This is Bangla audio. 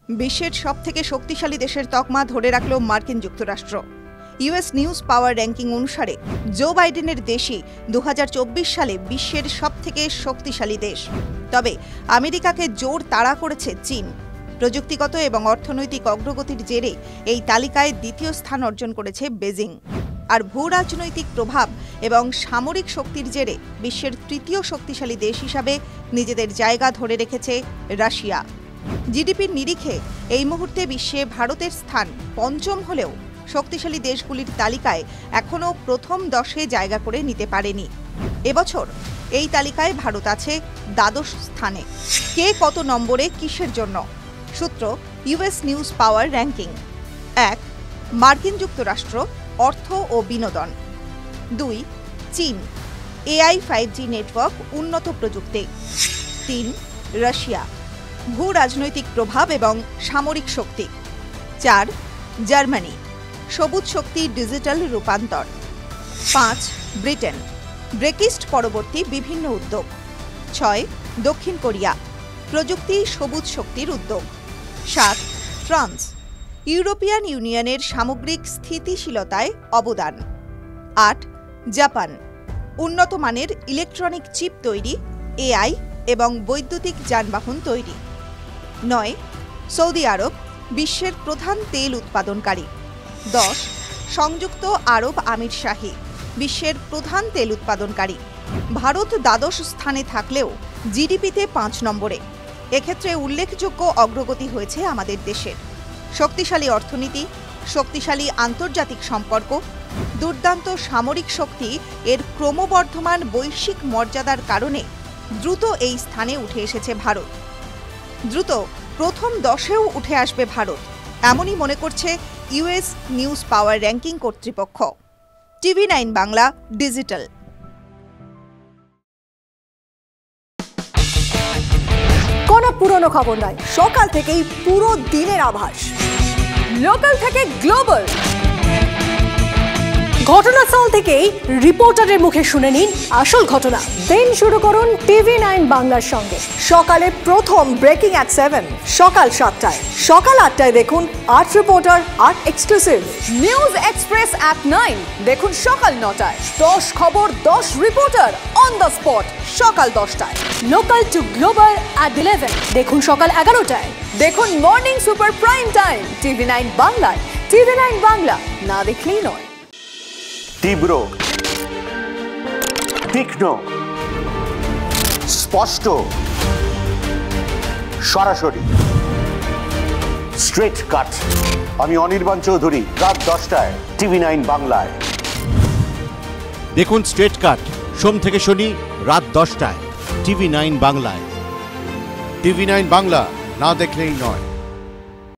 বিশ্বের সবথেকে শক্তিশালী দেশের তকমা ধরে রাখল মার্কিন যুক্তরাষ্ট্র। ইউএস নিউজ পাওয়ার র্যাঙ্কিং অনুসারে জো বাইডেনের দেশই 2024 সালে বিশ্বের সবথেকে শক্তিশালী দেশ। তবে আমেরিকাকে জোর তাড়া করেছে চীন। প্রযুক্তিগত এবং অর্থনৈতিক অগ্রগতির জেরে এই তালিকায় দ্বিতীয় স্থান অর্জন করেছে বেজিং। আর ভূ রাজনৈতিক প্রভাব এবং সামরিক শক্তির জেরে বিশ্বের তৃতীয় শক্তিশালী দেশ হিসাবে নিজেদের জায়গা ধরে রেখেছে রাশিয়া। জিডিপির নিরিখে এই মুহূর্তে বিশ্বে ভারতের স্থান পঞ্চম হলেও শক্তিশালী দেশগুলির তালিকায় এখনও প্রথম 10-এ জায়গা করে নিতে পারেনি। এবছর এই তালিকায় ভারত আছে দ্বাদশ স্থানে। কে কত নম্বরে কিসের জন্য? সূত্র ইউএস নিউজ পাওয়ার র্যাঙ্কিং। 1. মার্কিন যুক্তরাষ্ট্র, অর্থ ও বিনোদন। 2. চীন, এআই 5G নেটওয়ার্ক, উন্নত প্রযুক্তি। 3. রাশিয়া, ভূ রাজনৈতিক প্রভাব এবং সামরিক শক্তি। 4. জার্মানি, সবুজ শক্তি, ডিজিটাল রূপান্তর। 5. ব্রিটেন, ব্রেক্সিট পরবর্তী বিভিন্ন উদ্যোগ। 6. দক্ষিণ কোরিয়া, প্রযুক্তি, সবুজ শক্তির উদ্যোগ। 7. ফ্রান্স, ইউরোপিয়ান ইউনিয়নের সামগ্রিক স্থিতিশীলতায় অবদান। 8. জাপান, উন্নত মানের ইলেকট্রনিক চিপ তৈরি, এআই এবং বৈদ্যুতিক যানবাহন তৈরি। 9. সৌদি আরব, বিশ্বের প্রধান তেল উৎপাদনকারী। 10. সংযুক্ত আরব আমিরশাহী, বিশ্বের প্রধান তেল উৎপাদনকারী। ভারত দ্বাদশ স্থানে থাকলেও জিডিপিতে 5 নম্বরে। এক্ষেত্রে উল্লেখযোগ্য অগ্রগতি হয়েছে আমাদের দেশের। শক্তিশালী অর্থনীতি, শক্তিশালী আন্তর্জাতিক সম্পর্ক, দুর্দান্ত সামরিক শক্তি, এর ক্রমবর্ধমান বৈশ্বিক মর্যাদার কারণে দ্রুত এই স্থানে উঠে এসেছে ভারত। দ্রুত প্রথম 10-এও উঠে আসবে ভারত, এমনই মনে করছে ইউএস নিউজ পাওয়ার র্যাঙ্কিং কর্তৃপক্ষ। TV9 Bangla digital. কোনো পুরনো খবর নয়, সকাল থেকেই পুরো দিনের আভাস। লোকাল থেকে গ্লোবাল, ঘটনাস্থল থেকেই রিপোর্টারের মুখে শুনে নিন আসল ঘটনা। দিন শুরু করুন TV9 বাংলার সঙ্গে। সকালে প্রথম ব্রেকিং অ্যাট 7, সকাল 7টায়, সকাল 8টায় দেখুন art reporter, art exclusive. News express at 9 দেখুন সকাল 9টায়। 10 খবর, 10 রিপোর্টার অন দ্য স্পট সকাল 10টায়। লোকাল টু গ্লোবাল অ্যাট 11 দেখুন সকাল 11টায়। দেখুন morning super prime time TV9 বাংলায়। TV9 বাংলা, না দেখলেই নয়। তীব্র, তীক্ষ্ণ, স্পষ্ট, সরাসরি, স্ট্রেট কাট। আমি অনির্বাণ চৌধুরী, রাত 10টায় TV9 বাংলায়। দেখুন স্ট্রেট কাট সোম থেকে শনি রাত 10টায় TV9 বাংলায়। TV9 বাংলা, না দেখলেই নয়।